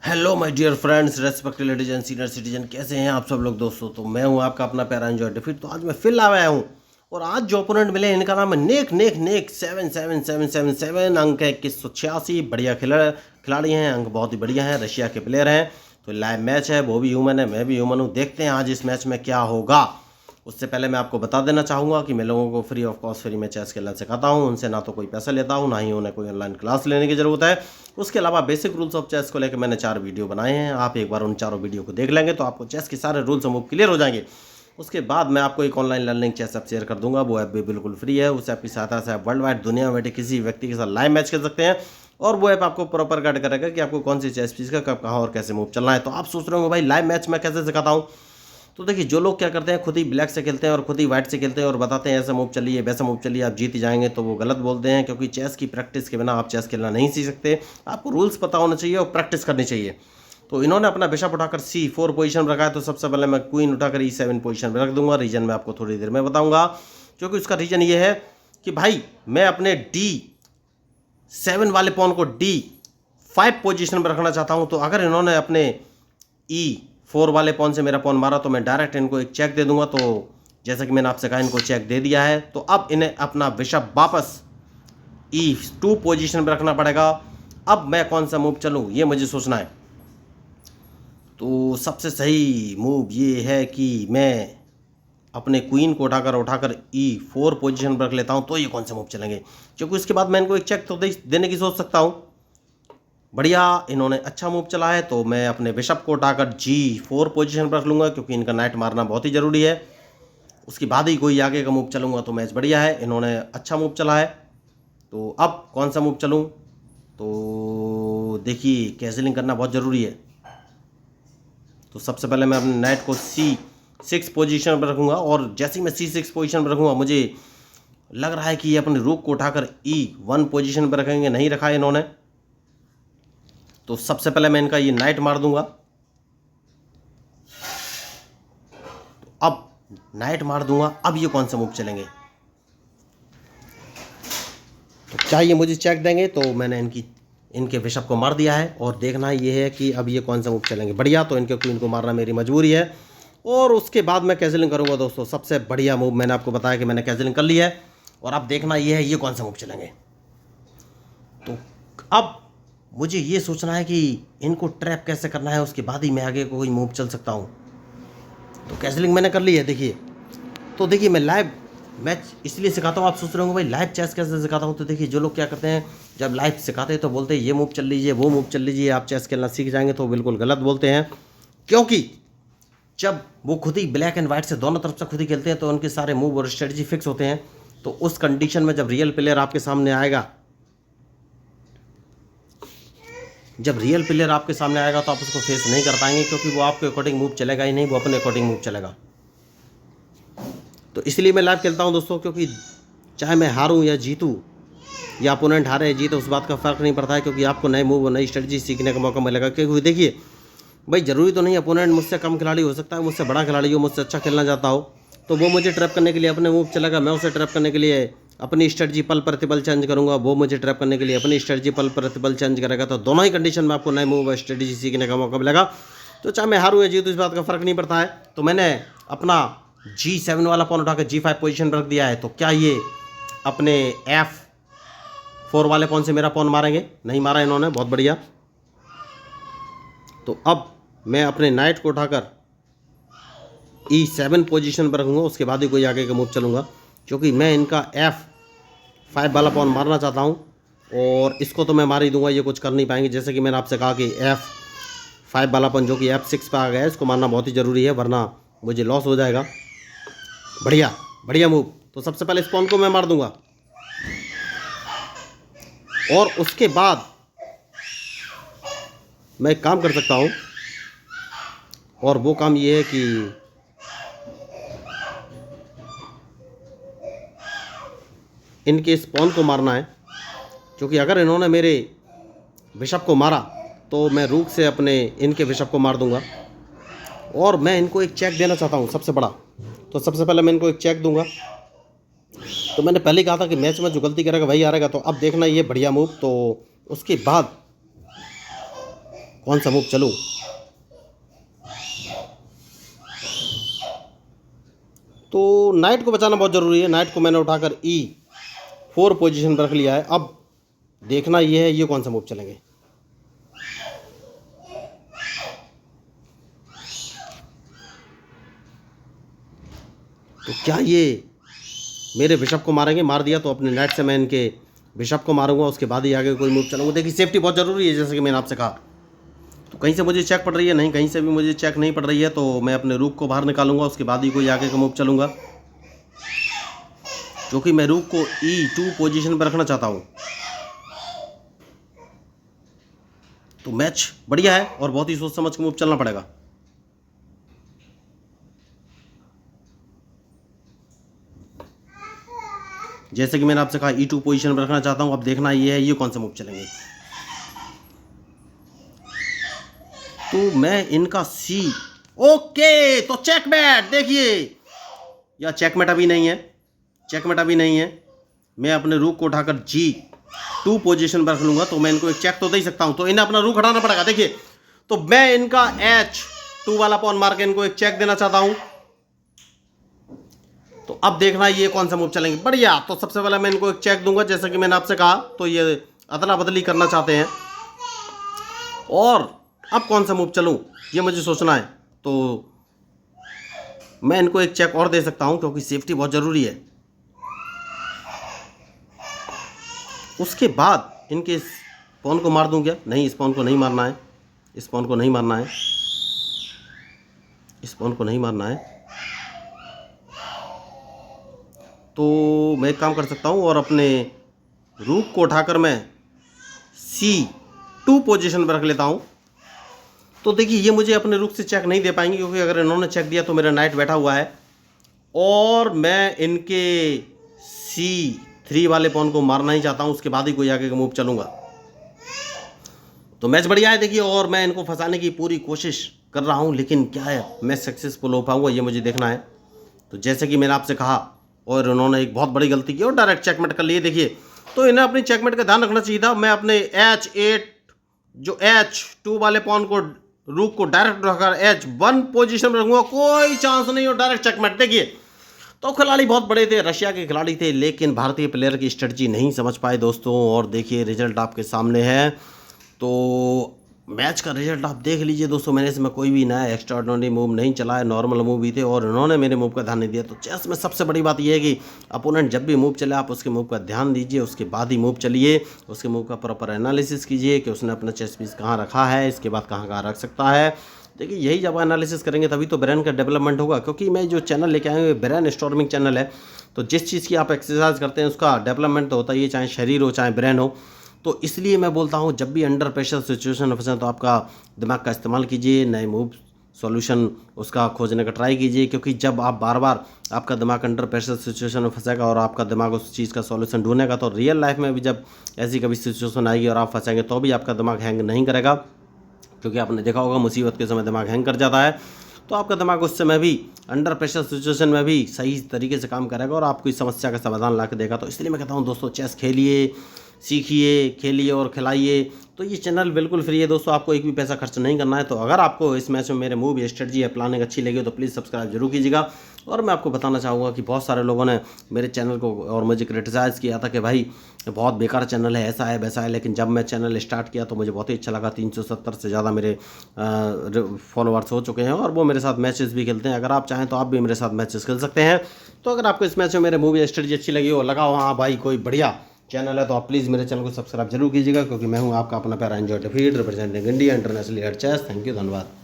Hello my dear friends, respected ladies and senior citizen, कैसे हैं आप सब लोग दोस्तों। तो मैं हूं आपका अपना प्यारा एंजॉय डिफीट। तो आज मैं फिर आया हूं और आज जो ओपोनेंट मिले इनका नाम है नेक नेक नेक 7777 अंक है 2186। बढ़िया खिलाड़ी हैं, अंक बहुत ही बढ़िया हैं, रशिया के प्लेयर हैं। तो लाइव मैच है, वो भी ह्यूमन है, मैं भी ह्यूमन हूँ। देखते हैं आज इस मैच में क्या होगा। उससे पहले मैं आपको बता देना चाहूँगा कि मैं लोगों को फ्री ऑफ कॉस्ट फ्री में चेस खेलना सिखाता हूँ। उनसे ना तो कोई पैसा लेता हूँ, ना ही उन्हें कोई ऑनलाइन क्लास लेने की ज़रूरत है। उसके अलावा बेसिक रूल्स ऑफ चेस को लेकर मैंने 4 वीडियो बनाए हैं। आप एक बार उन चारों वीडियो को देख लेंगे तो आपको चेस के सारे रूल्स और मूव क्लियर हो जाएंगे। उसके बाद मैं आपको एक online learning chess app share कर दूंगा। वो ऐप भी बिल्कुल फ्री है। उस ऐप की सहायता से आप वर्ल्ड वाइड दुनिया में बैठे किसी व्यक्ति के साथ लाइव मैच कर सकते हैं और वो ऐप आपको प्रॉपर गाइड करेगा कि आपको कौन सी चेस पीस का कब कहाँ और कैसे मूव चलना है। तो आप सोच रहे होंगे भाई लाइव मैच मैं कैसे सिखाता हूँ। तो देखिए, जो लोग क्या करते हैं खुद ही ब्लैक से खेलते हैं और खुद ही वाइट से खेलते हैं और बताते हैं ऐसा मूव चलिए वैसा मूव चलिए आप जीत ही जाएंगे, तो वो गलत बोलते हैं। क्योंकि चेस की प्रैक्टिस के बिना आप चेस खेलना नहीं सीख सकते। आपको रूल्स पता होना चाहिए और प्रैक्टिस करनी चाहिए। तो इन्होंने अपना बिशप उठाकर C4 पोजीशन रखा है। तो सबसे पहले मैं क्वीन उठाकर E7 पोजीशन में रख दूंगा। रीजन मैं आपको थोड़ी देर में बताऊंगा, क्योंकि उसका रीजन ये है कि भाई मैं अपने D7 वाले पॉन को D5 पोजीशन में रखना चाहता हूं। तो अगर इन्होंने अपने E4 वाले पॉन से मेरा पॉन मारा तो मैं डायरेक्ट इनको एक चेक दे दूंगा। तो जैसा कि मैंने आपसे कहा, इनको चेक दे दिया है। तो अब इन्हें अपना बिशप वापस E2 पोजीशन में रखना पड़ेगा। अब मैं कौन सा मूव चलूं ये मुझे सोचना है। तो सबसे सही मूव ये है कि मैं अपने क्वीन को उठाकर E4 पोजीशन पर रख लेता हूँ। तो ये कौन से मूव चलेंगे, क्योंकि उसके बाद मैं इनको एक चेक तो देने की सोच सकता हूँ। बढ़िया, इन्होंने अच्छा मूव चला है। तो मैं अपने बिशप को उठाकर G4 पोजीशन पर रख लूँगा, क्योंकि इनका नाइट मारना बहुत ही ज़रूरी है। उसके बाद ही कोई आगे का मूव चलूँगा। तो मैच बढ़िया है, इन्होंने अच्छा मूव चला है। तो अब कौन सा मूव चलूँ। तो देखिए, कैंसिलिंग करना बहुत ज़रूरी है। तो सबसे पहले मैं अपने नाइट को C6 पोजीशन पर रखूँगा और जैसे ही मैं C6 पोजीशन पर रखूँगा, मुझे लग रहा है कि ये अपने रूक को उठाकर E1 पोजीशन पर रखेंगे। नहीं रखा है इन्होंने। तो सबसे पहले मैं इनका ये नाइट मार दूंगा। तो अब नाइट मार दूंगा। अब ये कौन सा मूव चलेंगे। तो चाहिए मुझे चेक देंगे। तो मैंने इनके बिशप को मार दिया है और देखना ये है कि अब ये कौन सा मूव चलेंगे। बढ़िया, तो इनके क्वीन को मारना मेरी मजबूरी है और उसके बाद मैं कैंसिलिंग करूंगा। दोस्तों, सबसे बढ़िया मूव मैंने आपको बताया कि मैंने कैंसिलिंग कर ली है और अब देखना ये है ये कौन सा मूव चलेंगे। तो अब मुझे ये सोचना है कि इनको ट्रैप कैसे करना है, उसके बाद ही मैं आगे कोई मूव चल सकता हूँ। तो कैंसिलिंग मैंने कर ली है। देखिए, तो देखिए मैं लाइव मैच इसलिए सिखाता हूँ। आप सोच रहे होंगे भाई लाइव चेस कैसे सिखाता हूँ। तो देखिए, जो लोग क्या करते हैं जब लाइव सिखाते हैं तो बोलते हैं ये मूव चल लीजिए वो मूव चल लीजिए आप चेस खेलना सीख जाएंगे। तो बिल्कुल गलत बोलते हैं, क्योंकि जब वो खुद ही ब्लैक एंड वाइट से दोनों तरफ से खुद ही खेलते हैं तो उनके सारे मूव और स्ट्रेटजी फिक्स होते हैं। तो उस कंडीशन में जब रियल प्लेयर आपके सामने आएगा तो आप उसको फेस नहीं कर पाएंगे, क्योंकि वो आपके अकॉर्डिंग मूव चलेगा ही नहीं, वो अपने अकॉर्डिंग मूव चलेगा। तो इसलिए मैं लाइव खेलता हूं दोस्तों, क्योंकि चाहे मैं हारूं या जीतूं या अपोनेंट हारे या जीते, उस बात का फ़र्क नहीं पड़ता है, क्योंकि आपको नए मूव और नई स्ट्रेटजी सीखने का मौका मिलेगा। क्योंकि देखिए भाई, ज़रूरी तो नहीं अपोनेंट मुझसे कम खिलाड़ी हो सकता है, मुझसे बड़ा खिलाड़ी हो, मुझसे अच्छा खेलना चाहता हो, तो वो मुझे ट्रैप करने के लिए अपने मूव चलेगा। मैं उसे ट्रैप करने के लिए अपनी स्ट्रेटजी पल प्रतिपल चेंज करूंगा, वो मुझे ट्रैप करने के लिए अपनी स्ट्रेटजी पल प्रतिपल चेंज करेगा। तो दोनों ही कंडीशन में आपको नए मूव और स्ट्रेटजी सीखने का मौका मिलेगा। तो चाहे मैं हारूं या जीतूं, इस बात का फ़र्क नहीं पड़ता है। तो मैंने अपना G7 वाला पॉन उठाकर G5 पोजीशन पर रख दिया है। तो क्या ये अपने F4 वाले पॉन से मेरा पॉन मारेंगे? नहीं मारा इन्होंने, बहुत बढ़िया। तो अब मैं अपने नाइट को उठाकर E7 पोजीशन पर रखूँगा, उसके बाद ही कोई आगे का मूव चलूँगा, क्योंकि मैं इनका F5 वाला पॉन मारना चाहता हूँ और इसको तो मैं मार ही दूंगा, ये कुछ कर नहीं पाएंगे। जैसे कि मैंने आपसे कहा कि F5 वाला पॉन जो कि F6 पर आ गया है, इसको मारना बहुत ही ज़रूरी है, वरना मुझे लॉस हो जाएगा। बढ़िया बढ़िया मूव। तो सबसे पहले इस पॉन को मैं मार दूंगा और उसके बाद मैं एक काम कर सकता हूँ, और वो काम ये है कि इनके इस पॉन को मारना है। क्योंकि अगर इन्होंने मेरे बिशप को मारा तो मैं रूक से अपने इनके बिशप को मार दूंगा और मैं इनको एक चेक देना चाहता हूँ सबसे बड़ा। तो सबसे पहले मैं इनको एक चेक दूंगा। तो मैंने पहले ही कहा था कि मैच में जो गलती करेगा वही हारेगा। तो अब देखना ये बढ़िया मूव। तो उसके बाद कौन सा मूव चलूँ। तो नाइट को बचाना बहुत ज़रूरी है। नाइट को मैंने उठाकर E4 पोजीशन पर रख लिया है। अब देखना ये है ये कौन सा मूव चलेंगे। तो क्या ये मेरे बिशप को मारेंगे? मार दिया तो अपने नाइट से मैं इनके बिशप को मारूंगा, उसके बाद ही आगे कोई मूव चलाऊंगा। देखिए सेफ्टी बहुत ज़रूरी है, जैसे कि मैंने आपसे कहा। तो कहीं से मुझे चेक पड़ रही है? नहीं, कहीं से भी मुझे चेक नहीं पड़ रही है। तो मैं अपने रूक को बाहर निकालूंगा, उसके बाद ही कोई आगे का मूव चलूंगा, क्योंकि मैं रूक को E2 पोजीशन पर रखना चाहता हूं। तो मैच बढ़िया है और बहुत ही सोच समझ के मूव चलना पड़ेगा। जैसे कि मैंने आपसे कहा E2 पोजीशन पर रखना चाहता हूं। अब देखना ये है ये कौन सा मूव चलेंगे। तो मैं इनका C, ओके, तो चेकमेट। देखिए या चेकमेट अभी नहीं है, चेकमेट अभी नहीं है। मैं अपने रूक को उठाकर G2 पोजीशन पर रख लूंगा, तो मैं इनको एक चेक तो दे ही सकता हूं। तो इन्हें अपना रूक हटाना पड़ेगा। देखिए तो मैं इनका H2 वाला पॉन मार के इनको एक चेक देना चाहता हूं। तो अब देखना ये कौन सा मूव चलेंगे। बढ़िया, तो सबसे पहले मैं इनको एक चेक दूंगा, जैसा कि मैंने आपसे कहा। तो ये अदला बदली करना चाहते हैं, और अब कौन सा मूव चलूं ये मुझे सोचना है। तो मैं इनको एक चेक और दे सकता हूं, क्योंकि सेफ्टी बहुत ज़रूरी है। उसके बाद इनके इस पॉन को मार दूं क्या? नहीं, इस पॉन को नहीं मारना है, इस पॉन को नहीं मारना है, इस पॉन को नहीं मारना है। तो मैं एक काम कर सकता हूं और अपने रूक को उठाकर मैं C2 पोजीशन पर रख लेता हूं। तो देखिए ये मुझे अपने रूक से चेक नहीं दे पाएंगे, क्योंकि अगर इन्होंने चेक दिया तो मेरा नाइट बैठा हुआ है, और मैं इनके C3 वाले पॉन को मारना ही चाहता हूं। उसके बाद ही कोई आगे का मूव चलूंगा। तो मैच बढ़िया है देखिए, और मैं इनको फंसाने की पूरी कोशिश कर रहा हूं, लेकिन क्या है मैं सक्सेसफुल हो पाऊंगा ये मुझे देखना है। तो जैसे कि मैंने आपसे कहा, और उन्होंने एक बहुत बड़ी गलती की और डायरेक्ट चेकमेट कर लिए। देखिए तो इन्हें अपनी चेकमेट का ध्यान रखना चाहिए था। मैं अपने H8 जो H2 वाले पॉन को रूक को डायरेक्ट रखकर H1 पोजीशन में रखूंगा, कोई चांस नहीं हो, डायरेक्ट चेकमेट। देखिए तो खिलाड़ी बहुत बड़े थे, रशिया के खिलाड़ी थे, लेकिन भारतीय प्लेयर की स्ट्रेटजी नहीं समझ पाए दोस्तों। और देखिए रिजल्ट आपके सामने है। तो मैच का रिजल्ट आप देख लीजिए दोस्तों। मैंने इसमें कोई भी नया एक्स्ट्रा ऑर्डिनरी मूव नहीं चलाया, नॉर्मल मूव भी थे, और उन्होंने मेरे मूव का ध्यान नहीं दिया। तो चेस में सबसे बड़ी बात यह है कि अपोनेंट जब भी मूव चले आप उसके मूव का ध्यान दीजिए, उसके बाद ही मूव चलिए, उसके मूव का प्रॉपर एनालिसिस कीजिए कि उसने अपना चेस पीस कहाँ रखा है, इसके बाद कहाँ कहाँ रख सकता है। देखिए यही जब एनालिसिस करेंगे तभी तो ब्रेन का डेवलपमेंट होगा। क्योंकि मैं जो चैनल लेके आए हुए ब्रेन स्टॉर्मिंग चैनल है, तो जिस चीज़ की आप एक्सरसाइज करते हैं उसका डेवलपमेंट तो होता ही है, चाहे शरीर हो चाहे ब्रेन हो। तो इसलिए मैं बोलता हूँ जब भी अंडर प्रेशर सिचुएशन में फंसे तो आपका दिमाग का इस्तेमाल कीजिए, नए मूव सॉल्यूशन उसका खोजने का ट्राई कीजिए। क्योंकि जब आप बार बार आपका दिमाग अंडर प्रेशर सिचुएशन में फंसेगा और आपका दिमाग उस चीज़ का सॉल्यूशन ढूंढेगा, तो रियल लाइफ में भी जब ऐसी कभी सिचुएशन आएगी और आप फंसेंगे तो भी आपका दिमाग हैंग नहीं करेगा। क्योंकि आपने देखा होगा मुसीबत के समय दिमाग हैंग कर जाता है। तो आपका दिमाग उस समय भी अंडर प्रेशर सिचुएशन में भी सही तरीके से काम करेगा और आपको इस समस्या का समाधान ला के देगा। तो इसलिए मैं कहता हूँ दोस्तों, चेस खेलिए, सीखिए, खेलिए और खिलाइए। तो ये चैनल बिल्कुल फ्री है दोस्तों, आपको एक भी पैसा खर्च नहीं करना है। तो अगर आपको इस मैच में मेरे मूव या स्ट्रेटजी या प्लानिंग अच्छी लगी तो प्लीज़ सब्सक्राइब जरूर कीजिएगा। और मैं आपको बताना चाहूँगा कि बहुत सारे लोगों ने मेरे चैनल को और मुझे क्रिटिसाइज़ किया था कि भाई बहुत बेकार चैनल है, ऐसा है वैसा है। लेकिन जब मैं चैनल स्टार्ट किया तो मुझे बहुत ही अच्छा लगा। 370 से ज़्यादा मेरे फॉलोअर्स हो चुके हैं और वो मेरे साथ मैचेस भी खेलते हैं। अगर आप चाहें तो आप भी मेरे साथ मैचेस खेल सकते हैं। तो अगर आपको इस मैच में मेरे मूवी या स्ट्रेटजी अच्छी लगी हो, लगा हो हाँ भाई कोई बढ़िया चैनल है, तो आप प्लीज़ मेरे चैनल को सब्सक्राइब जरूर कीजिएगा। क्योंकि मैं हूं आपका अपना प्यारा एंजॉय डेफीड, representing India international at chess. Thank you, धन्यवाद।